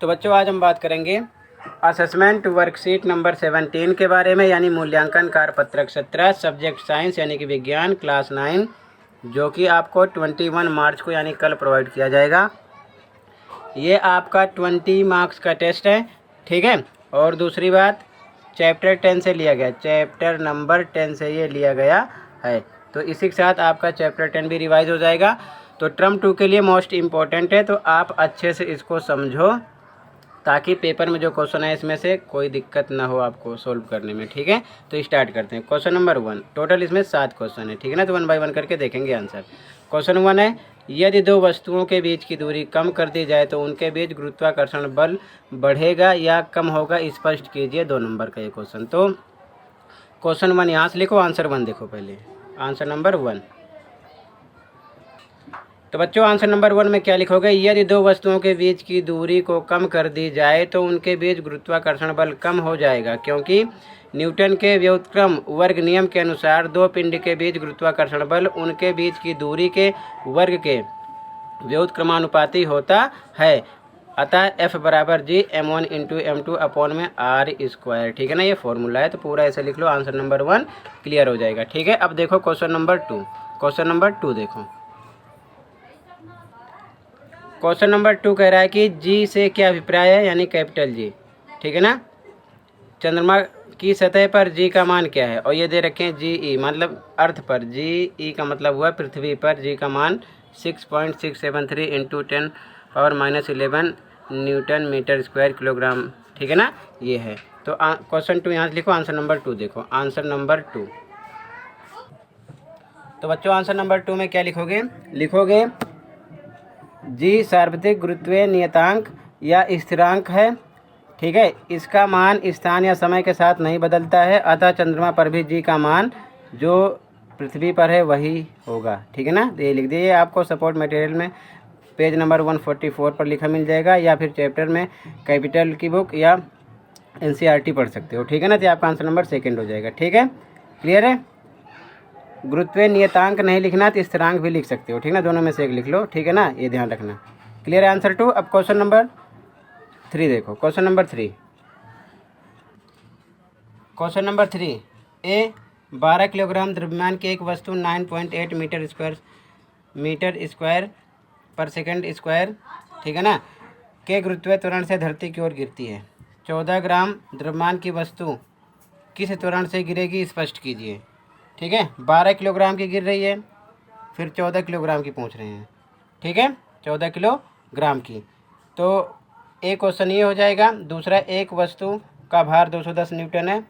तो बच्चों आज हम बात करेंगे असेसमेंट वर्कशीट नंबर 17 के बारे में, यानी मूल्यांकन कार्यपत्रक 17, सब्जेक्ट साइंस यानी कि विज्ञान, क्लास 9, जो कि आपको 21 मार्च को यानी कल प्रोवाइड किया जाएगा। ये आपका 20 मार्क्स का टेस्ट है, ठीक है। और दूसरी बात, चैप्टर 10 से लिया गया, चैप्टर नंबर 10 से ये लिया गया है, तो इसी के साथ आपका चैप्टर 10 भी रिवाइज हो जाएगा। तो टर्म 2 के लिए मोस्ट इम्पॉर्टेंट है, तो आप अच्छे से इसको समझो ताकि पेपर में जो क्वेश्चन है इसमें से कोई दिक्कत ना हो आपको सोल्व करने में, ठीक है। तो स्टार्ट करते हैं। क्वेश्चन नंबर 1, टोटल इसमें 7 क्वेश्चन है, ठीक है ना। तो 1 बाय 1 करके देखेंगे आंसर। क्वेश्चन 1 है, यदि दो वस्तुओं के बीच की दूरी कम कर दी जाए तो उनके बीच गुरुत्वाकर्षण बल बढ़ेगा या कम होगा, स्पष्ट कीजिए। 2 नंबर का ये क्वेश्चन। तो क्वेश्चन 1 यहाँ से लिखो, आंसर 1 देखो पहले, आंसर नंबर 1। तो बच्चों आंसर नंबर 1 में क्या लिखोगे, यदि दो वस्तुओं के बीच की दूरी को कम कर दी जाए तो उनके बीच गुरुत्वाकर्षण बल कम हो जाएगा, क्योंकि न्यूटन के व्युत्क्रम वर्ग नियम के अनुसार दो पिंड के बीच गुरुत्वाकर्षण बल उनके बीच की दूरी के वर्ग के व्युत्क्रमानुपाती होता है। अतः F बराबर G m1 into m2 upon में r², ठीक है ना। ये फॉर्मूला है, तो पूरा ऐसे लिख लो, आंसर नंबर 1 क्लियर हो जाएगा, ठीक है। अब देखो क्वेश्चन नंबर 2। क्वेश्चन नंबर 2 देखो, क्वेश्चन नंबर 2 कह रहा है कि जी से क्या अभिप्राय है, यानी कैपिटल जी, ठीक है ना। चंद्रमा की सतह पर जी का मान क्या है, और ये दे रखे हैं जी ई, मतलब अर्थ पर, जी ई का मतलब हुआ पृथ्वी पर जी का मान 6.673 into 10⁻11 newton metre square kilogram, ठीक है ना, ये है। तो क्वेश्चन 2 यहाँ से लिखो, आंसर नंबर 2 देखो, आंसर नंबर 2। तो बच्चों आंसर नंबर 2 में क्या लिखोगे, लिखोगे जी सार्वत्रिक गुरुत्वीय नियतांक या स्थिरांक है, ठीक है। इसका मान स्थान या समय के साथ नहीं बदलता है, अतः चंद्रमा पर भी जी का मान जो पृथ्वी पर है वही होगा, ठीक है ना। ये लिख दिए, आपको सपोर्ट मटेरियल में पेज नंबर 144 पर लिखा मिल जाएगा, या फिर चैप्टर में कैपिटल की बुक या NCERT पढ़ सकते हो, ठीक है ना। तो आपका आंसर नंबर 2 हो जाएगा, ठीक है, क्लियर है। गुरुत्वीय नियतांक नहीं लिखना तो स्थिरांक भी लिख सकते हो, ठीक है ना, दोनों में से एक लिख लो, ठीक है ना, ये ध्यान रखना, क्लियर है। आंसर 2। अब क्वेश्चन नंबर 3 देखो, क्वेश्चन नंबर 3, क्वेश्चन नंबर 3 ए 12 किलोग्राम द्रव्यमान की एक वस्तु 9.8 मीटर स्क्वायर पर सेकंड स्क्वायर, ठीक है ना, के गुरुत्वीय त्वरण से धरती की ओर गिरती है। 14 ग्राम द्रव्यमान की वस्तु किस त्वरण से गिरेगी, स्पष्ट कीजिए, ठीक है। 12 किलोग्राम की गिर रही है, फिर 14 किलोग्राम की पूछ रहे हैं, ठीक है, 14 किलोग्राम की। तो एक क्वेश्चन ये हो जाएगा। दूसरा, एक वस्तु का भार 210 न्यूटन है,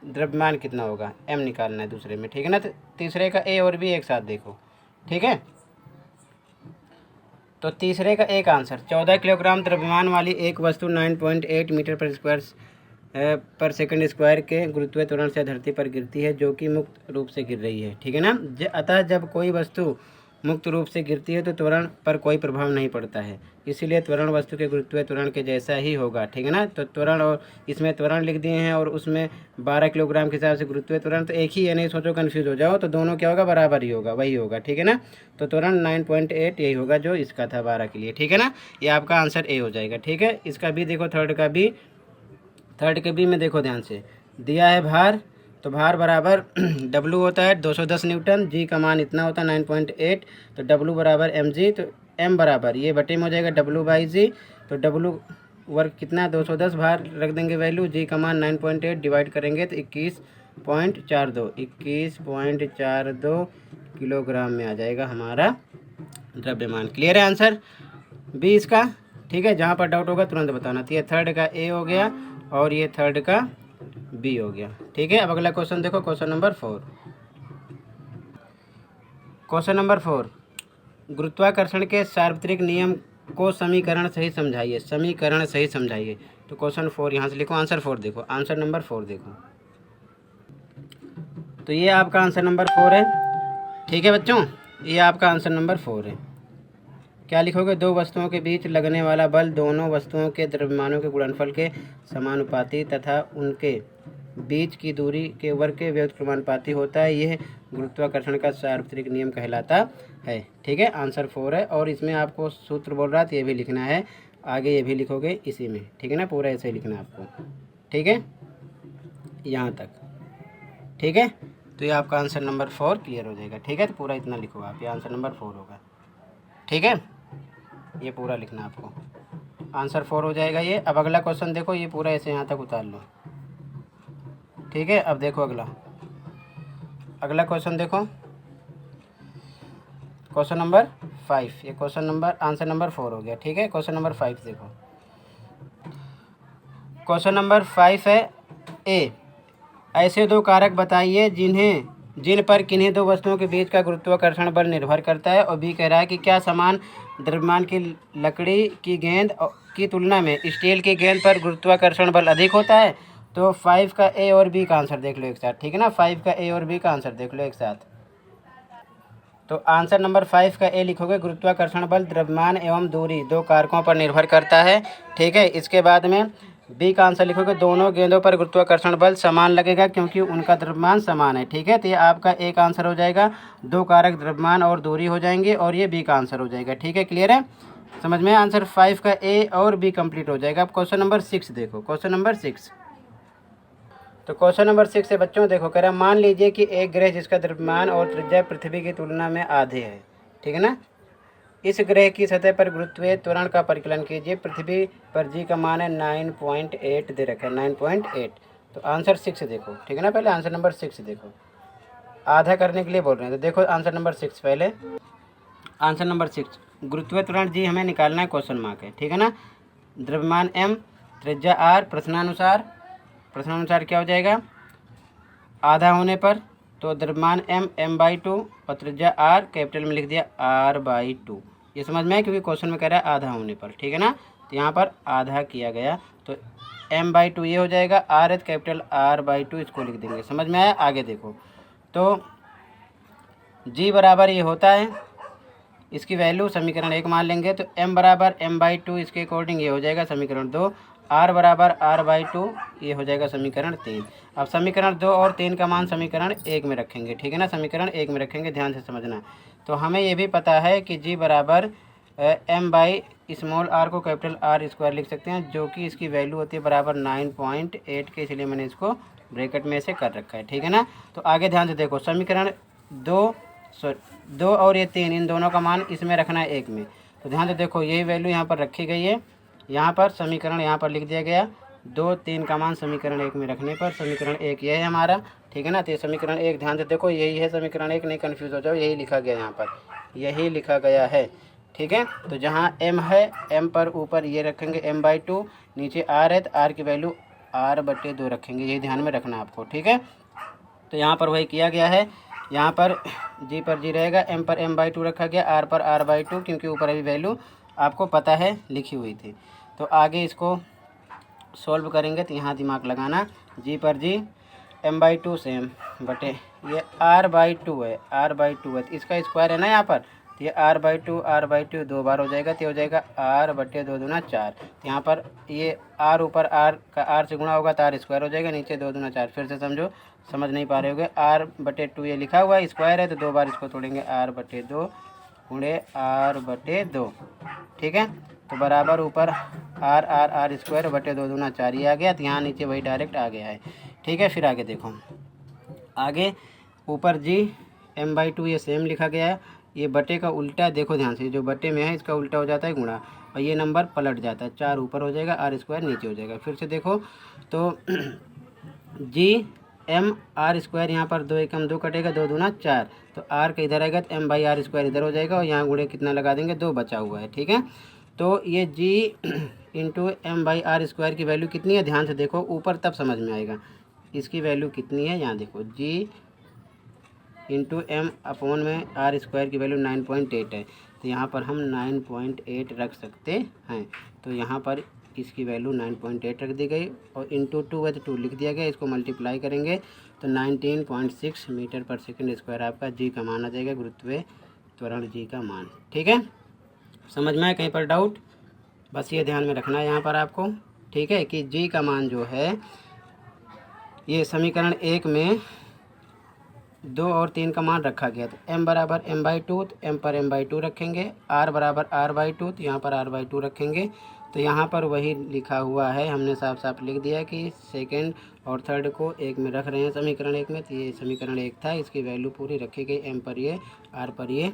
द्रव्यमान कितना होगा, m निकालना है दूसरे में, ठीक है ना। तो तीसरे का A और B एक साथ देखो, ठीक है। तो तीसरे का एक आंसर, 14 किलोग्राम द्रव्यमान वाली एक वस्तु 9.8 मीटर पर सेकंड स्क्वायर के गुरुत्वीय त्वरण से धरती पर गिरती है, जो कि मुक्त रूप से गिर रही है, ठीक है ना। अतः जब कोई वस्तु मुक्त रूप से गिरती है तो त्वरण पर कोई प्रभाव नहीं पड़ता है, इसीलिए त्वरण वस्तु के गुरुत्वीय त्वरण के जैसा ही होगा, ठीक है ना। तो त्वरण, और इसमें त्वरण लिख दिए हैं और उसमें 12 किलोग्राम के हिसाब से गुरुत्वीय त्वरण, तो एक ही है, नहीं सोचो कन्फ्यूज हो जाओ, तो दोनों क्या होगा, बराबर ही होगा, वही होगा, ठीक है ना। तो त्वरण 9.8 यही होगा जो इसका था 12 के लिए, ठीक है ना। ये आपका आंसर A हो जाएगा, ठीक है। इसका भी देखो, थर्ड के बी में देखो ध्यान से, दिया है भार, तो भार बराबर W होता है 210 न्यूटन, जी का मान इतना होता है 9.8, तो W बराबर mg, तो m बराबर ये बटे में हो जाएगा W बाई जी, तो W वर्ग कितना 210, भार रख देंगे वैल्यू, जी का मान 9.8 डिवाइड करेंगे तो 21.42 किलोग्राम में आ जाएगा हमारा द्रव्यमान, क्लियर है आंसर बी इसका, ठीक है। जहाँ पर डाउट होगा तुरंत बताना। तो ये थर्ड का A हो गया और ये थर्ड का B हो गया, ठीक है। अब अगला क्वेश्चन देखो, क्वेश्चन नंबर 4। क्वेश्चन नंबर 4, गुरुत्वाकर्षण के सार्वत्रिक नियम को समीकरण सही समझाइए, समीकरण सही समझाइए। तो क्वेश्चन 4 यहाँ से लिखो, आंसर 4 देखो, आंसर नंबर 4 देखो। तो ये आपका आंसर नंबर 4 है, ठीक है बच्चों, ये आपका आंसर नंबर 4 है। क्या लिखोगे, दो वस्तुओं के बीच लगने वाला बल दोनों वस्तुओं के द्रव्यमानों के गुणनफल के समानुपाती तथा उनके बीच की दूरी के वर्ग के व्युत्क्रमानुपाती होता है। यह गुरुत्वाकर्षण का सार्वत्रिक नियम कहलाता है, ठीक है। आंसर 4 है, और इसमें आपको सूत्र बोल रहा था ये भी लिखना है, आगे ये भी लिखोगे इसी में, ठीक है ना, पूरा ऐसे ही लिखना है आपको, ठीक है, यहाँ तक, ठीक है। तो ये आपका आंसर नंबर 4 क्लियर हो जाएगा, ठीक है। तो पूरा इतना लिखो आप, ये आंसर नंबर 4 होगा, ठीक है, ये पूरा लिखना आपको, आंसर 4 हो जाएगा ये। अब अगला क्वेश्चन देखो, ये पूरा ऐसे यहाँ तक उतार लो, ठीक है। अब देखो अगला क्वेश्चन देखो, क्वेश्चन नंबर 5, ये क्वेश्चन नंबर आंसर नंबर 4 हो गया, ठीक है। क्वेश्चन नंबर 5 देखो, क्वेश्चन नंबर 5 है ए, ऐसे दो कारक बताइए जिन पर किन्हीं दो वस्तुओं के बीच का गुरुत्वाकर्षण बल निर्भर करता है। और बी कह रहा है कि क्या समान द्रव्यमान की लकड़ी की गेंद की तुलना में स्टील की गेंद पर गुरुत्वाकर्षण बल अधिक होता है। तो 5 का ए और बी का आंसर देख लो एक साथ, ठीक है ना, 5 का ए और बी का आंसर देख लो एक साथ। तो आंसर नंबर 5 का ए लिखोगे, गुरुत्वाकर्षण बल द्रव्यमान एवं दूरी दो कारकों पर निर्भर करता है, ठीक है। इसके बाद में बी का आंसर लिखोगे, दोनों गेंदों पर गुरुत्वाकर्षण बल समान लगेगा क्योंकि उनका द्रव्यमान समान है, ठीक है। तो ये आपका ए का आंसर हो जाएगा, दो कारक द्रव्यमान और दूरी हो जाएंगे, और ये बी का आंसर हो जाएगा, ठीक है। क्लियर है, समझ में, आंसर 5 का ए और बी कंप्लीट हो जाएगा। अब क्वेश्चन नंबर 6 देखो, क्वेश्चन नंबर 6। तो क्वेश्चन नंबर 6 से बच्चों देखो, कह रहा मान लीजिए कि एक ग्रह जिसका द्रव्यमान और त्रिज्या पृथ्वी की तुलना में आधे है, ठीक है ना, इस ग्रह की सतह पर गुरुत्वीय त्वरण का परिकलन कीजिए। पृथ्वी पर जी का मान है 9.8 दे रखा है, 9.8। तो आंसर 6 देखो, ठीक है ना, पहले आंसर नंबर 6 देखो, आधा करने के लिए बोल रहे हैं। तो देखो आंसर नंबर 6, पहले आंसर नंबर 6, गुरुत्वीय त्वरण जी हमें निकालना है, क्वेश्चन मार्क है, ठीक है ना। द्रव्यमान m, त्रिज्या r, प्रश्नानुसार क्या हो जाएगा, आधा होने पर तो द्रव्यमान m/2 और त्रिज्या r कैपिटल में लिख दिया r/2। ये समझ में है, क्योंकि क्वेश्चन में कह रहा है आधा होने पर, ठीक है ना, तो यहाँ पर आधा किया गया, तो m/2 ये हो जाएगा, r है कैपिटल r/2 इसको लिख देंगे, समझ में आया। आगे देखो, तो g बराबर ये होता है, इसकी वैल्यू समीकरण 1 मान लेंगे, तो m बराबर m/2 इसके अकॉर्डिंग ये हो जाएगा समीकरण 2, r बराबर r/2 ये हो जाएगा समीकरण 3। अब समीकरण 2 और 3 का मान समीकरण 1 में रखेंगे, ठीक है ना, समीकरण 1 में रखेंगे, ध्यान से समझना। तो हमें ये भी पता है कि g बराबर m बाई स्मॉल r को कैपिटल R² लिख सकते हैं, जो कि इसकी वैल्यू होती है बराबर 9.8 के, इसलिए मैंने इसको ब्रैकेट में से कर रखा है, ठीक है ना। तो आगे ध्यान से देखो, समीकरण 2 और ये 3, इन दोनों का मान इसमें रखना है 1 में। तो ध्यान से देखो, यही वैल्यू यहाँ पर रखी गई है, यहाँ पर समीकरण यहाँ पर लिख दिया गया, 2, 3 का मान समीकरण 1 में रखने पर समीकरण 1 ये है हमारा, ठीक है ना। तो ये समीकरण 1 ध्यान से देखो, यही है समीकरण 1, नहीं कन्फ्यूज़ हो जाओ, यही लिखा गया यहाँ पर, यही लिखा गया है, ठीक है। तो जहाँ m है, m पर ऊपर ये रखेंगे m/2, नीचे r है तो r की वैल्यू r/2 रखेंगे, यही ध्यान में रखना आपको, ठीक है। तो यहाँ पर वही किया गया है, यहाँ पर g पर g रहेगा, m पर m/2 रखा गया, r पर r/2, क्योंकि ऊपर अभी वैल्यू आपको पता है लिखी हुई थी। तो आगे इसको सॉल्व करेंगे, तो यहाँ दिमाग लगाना, g पर g, m/2 सेम बटे ये r/2 है, r/2 है, तो इसका स्क्वायर है ना यहाँ पर, तो ये r/2 दो बार हो जाएगा, तो हो जाएगा r/2 दूना 4। तो यहाँ पर ये r ऊपर r का r से गुणा होगा तो r² हो जाएगा, नीचे 2 दूना 4। फिर से समझो, समझ नहीं पा रहे होगे, r/2 ये लिखा हुआ है, स्क्वायर है, तो दो बार इसको तोड़ेंगे, r/2 गुणे r/2, ठीक है। तो बराबर ऊपर r² बटे 2 दूना 4 ये आ गया, तो यहाँ नीचे वही डायरेक्ट आ गया है, ठीक है। फिर आगे देखो, आगे ऊपर g m/2 ये सेम लिखा गया है, ये बटे का उल्टा देखो ध्यान से, जो बटे में है इसका उल्टा हो जाता है गुणा, और ये नंबर पलट जाता है, 4 ऊपर हो जाएगा, r² नीचे हो जाएगा। फिर से देखो, तो g m r² यहाँ पर 2 एकम 2 कटेगा, 2 दूना 4, तो r का इधर आएगा तो m/r² इधर हो जाएगा, और यहाँ गुणे कितना लगा देंगे, 2 बचा हुआ है, ठीक है। तो ये g इंटू m/r² की वैल्यू कितनी है, ध्यान से देखो, ऊपर तब समझ में आएगा इसकी वैल्यू कितनी है। यहाँ देखो, g इंटू m/में r² की वैल्यू 9.8 है, तो यहाँ पर हम 9.8 रख सकते हैं। तो यहाँ पर इसकी वैल्यू 9.8 रख दी गई, और इंटू 2 है तो 2 लिख दिया गया, इसको मल्टीप्लाई करेंगे तो 19.6 मीटर पर सेकंड स्क्वायर आपका जी का मान आ जाएगा, गुरुत्वीय त्वरण जी का मान, ठीक है। समझ में आए, कहीं पर डाउट, बस ये ध्यान में रखना है यहाँ पर आपको, ठीक है, कि जी का मान जो है ये समीकरण 1 में 2 और 3 का मान रखा गया, तो m बराबर m/2, तो m पर m/2 रखेंगे, r बराबर r/2, तो यहाँ पर r/2 रखेंगे, तो यहाँ पर वही लिखा हुआ है, हमने साफ साफ लिख दिया कि सेकंड और थर्ड को एक में रख रहे हैं समीकरण एक में। तो ये समीकरण एक था, इसकी वैल्यू पूरी रखी गई, एम पर ये, आर पर ये।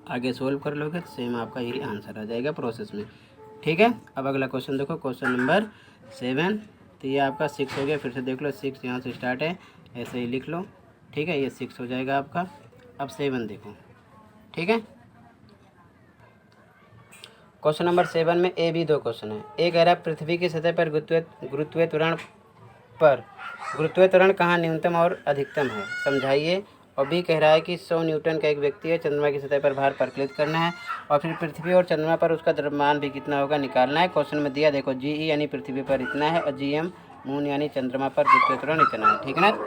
आगे सोल्व कर लोगे तो सेम आपका यही आंसर आ जाएगा प्रोसेस में। ठीक है, अब अगला क्वेश्चन देखो, क्वेश्चन नंबर 7। तो ये आपका 6 हो गया, फिर से देख लो, 6 यहाँ से स्टार्ट है, ऐसे ही लिख लो। ठीक है, ये 6 हो जाएगा आपका। अब 7 देखो। ठीक है, क्वेश्चन नंबर 7 में ए बी 2 क्वेश्चन है। ए कह रहा है पृथ्वी की सतह पर गुरुत्वीय त्वरण कहाँ न्यूनतम और अधिकतम है, समझाइए। और बी कह रहा है कि 100 न्यूटन का एक व्यक्ति है, चंद्रमा की सतह पर भार परिकलित करना है, और फिर पृथ्वी और चंद्रमा पर उसका द्रव्यमान भी कितना होगा निकालना है। क्वेश्चन में दिया देखो, जी यानी पृथ्वी पर इतना है, और जी एम मून यानी चंद्रमा पर गुरुत्वीय त्वरण इतना है। ठीक है ना।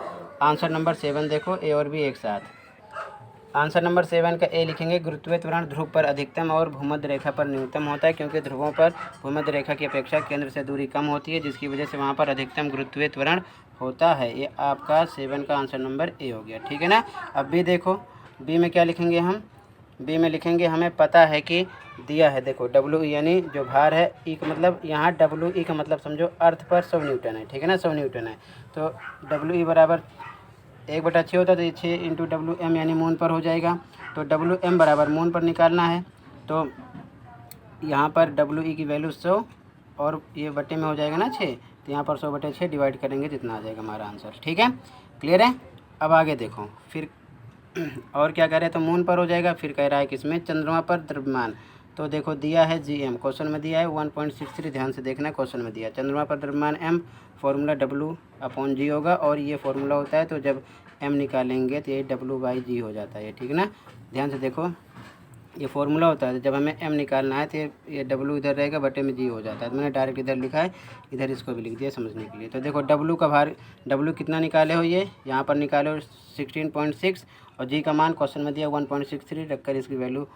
आंसर नंबर 7 देखो, ए और बी एक साथ। आंसर नंबर 7 का ए लिखेंगे, गुरुत्वीय त्वरण ध्रुव पर अधिकतम और भूमध्य रेखा पर न्यूनतम होता है, क्योंकि ध्रुवों पर भूमध्य रेखा की अपेक्षा केंद्र से दूरी कम होती है, जिसकी वजह से वहाँ पर अधिकतम गुरुत्वीय त्वरण होता है। ये आपका 7 का आंसर नंबर ए हो गया। ठीक है ना। अब बी देखो, बी में क्या लिखेंगे हम, बी में लिखेंगे, हमें पता है कि दिया है, देखो डब्ल्यू यानी जो भार है, ई का मतलब यहाँ डब्ल्यू ई का मतलब समझो अर्थ पर 100 न्यूटन है। ठीक है ना, 100 न्यूटन है, तो डब्ल्यू ई बराबर 1/6 होता है, तो ये 6 इंटू डब्ल्यू एम यानी मून पर हो जाएगा। तो डब्ल्यू एम बराबर मून पर निकालना है, तो यहाँ पर डब्ल्यू ई की वैल्यू 100 और ये बटे में हो जाएगा ना 6, तो यहाँ पर 100/6 डिवाइड करेंगे, जितना आ जाएगा हमारा आंसर। ठीक है, क्लियर है। अब आगे देखो, फिर और क्या कह रहे हैं, तो मून पर हो जाएगा। फिर कह रहा है किसमें, चंद्रमा पर द्रव्यमान। तो देखो दिया है जी एम, क्वेश्चन में दिया है 1.63, ध्यान से देखना, क्वेश्चन में दिया चंद्रमा पर द्रव्यमान एम, फॉर्मूला W/G होगा, और ये फॉर्मूला होता है, तो जब एम निकालेंगे तो ये W/G हो जाता है। ठीक है ना, ध्यान से देखो, ये फॉर्मूला होता है, जब हमें एम निकालना है तो ये डब्ल्यू इधर रहेगा, बटे में जी हो जाता है। तो मैंने डायरेक्ट इधर लिखा है, इधर इसको भी लिख दिया समझने के लिए। तो देखो डब्ल्यू का भार, डब्ल्यू कितना निकाले हो, ये यहाँ पर निकाले हो 16.6, और जी का मान क्वेश्चन में दिया 1.63, रखकर इसकी वैल्यू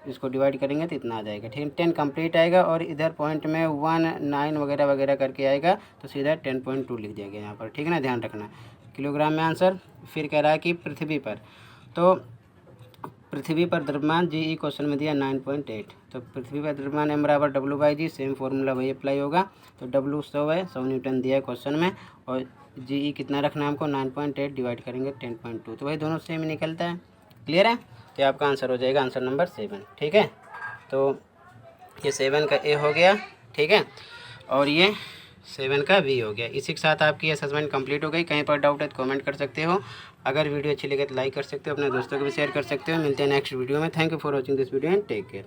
इसको डिवाइड करेंगे तो इतना आ जाएगा। ठीक है, 10 कंप्लीट आएगा, और इधर पॉइंट में 19 वगैरह वगैरह करके आएगा, तो सीधा 10.2 लिख दिया गया यहाँ पर। ठीक है ना, ध्यान रखना, किलोग्राम में आंसर। फिर कह रहा है कि पृथ्वी पर, तो पृथ्वी पर द्रव्यमान जी ई क्वेश्चन में दिया 9.8, तो पृथ्वी पर द्रव्यमान एम बराबर W/G, सेम फॉर्मूला वही अप्लाई होगा। तो W 100 है, 100 न्यूटन दिया है क्वेश्चन में, और जी ई कितना रखना है हमको, 9.8 डिवाइड करेंगे 10.2, तो वही दोनों सेम ही निकलता है। क्लियर है, तो आपका आंसर हो जाएगा आंसर नंबर 7। ठीक है, तो ये 7 का ए हो गया। ठीक है, और ये 7 का बी हो गया। इसी के साथ आपकी असेसमेंट कंप्लीट हो गई। कहीं पर डाउट है तो कमेंट कर सकते हो। अगर वीडियो अच्छी लगे तो लाइक कर सकते हो, अपने दोस्तों को भी शेयर कर सकते हो। मिलते हैं नेक्स्ट वीडियो में। Thank you for watching this video and take care.